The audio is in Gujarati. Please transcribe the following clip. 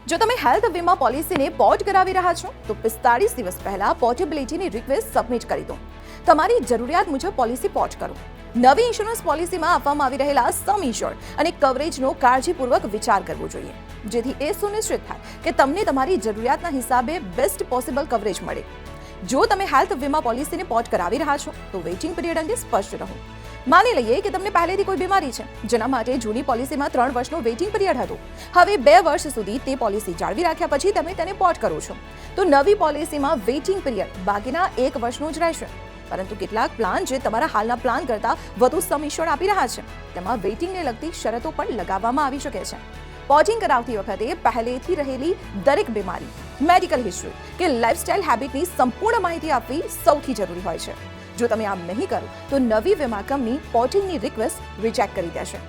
જો તમે હેલ્થ વીમા પોલિસીને પોર્ટ કરાવી રહ્યા છો તો 45 દિવસ પહેલા પોર્ટેબિલિટીની રિક્વેસ્ટ સબમિટ કરી દો. તમારી જરૂરિયાત મુજબ પોલિસી પોર્ટ કરો. નવી ઇન્સ્યોરન્સ પોલિસીમાં આપવામાં આવી રહેલા સમ ઇન્શ્યોર્ડ અને કવરેજનો કાળજીપૂર્વક વિચાર કરવો જોઈએ, જેથી એ સુનિશ્ચિત થાય કે તમને તમારી જરૂરિયાતના હિસાબે બેસ્ટ પોસિબલ કવરેજ મળે. જો તમે હેલ્થ વીમા પોલિસીને પોર્ટ કરાવી રહ્યા છો તો વેઇટિંગ પિરિયડ અંગે સ્પષ્ટ રહો. માની લઈએ કે તમને પહેલેથી કોઈ બીમારી છે, જેના માટે જૂની પોલિસીમાં 3 વર્ષનો વેઇટિંગ પિરિયડ હતો. હવે 2 વર્ષ સુધી તે પોલિસી જાળવી રાખ્યા પછી તમે તેને પોર્ટ કરો છો, તો નવી પોલિસીમાં વેઇટિંગ પિરિયડ બાકીના 1 વર્ષનો જ રહેશે. પરંતુ કેટલાક પ્લાન જે તમારા હાલના પ્લાન કરતાં વધુ સમ ઇન્શ્યોર્ડ આપી રહ્યા છે, તેમાં વેઇટિંગને લગતી શરતો પણ લગાવવામાં આવી શકે છે. પોર્ટિંગ કરાવતી વખતે પહેલેથી રહેલી દરેક બીમારી, મેડિકલ હિસ્ટ્રી કે લાઇફસ્ટાઇલ હેબિટની સંપૂર્ણ માહિતી આપવી સૌથી જરૂરી હોય છે. જો તમે આમ નહીં કરો તો નવી વીમા કંપની પોર્ટિંગની રિક્વેસ્ટ રિજેક્ટ કરી દેશે.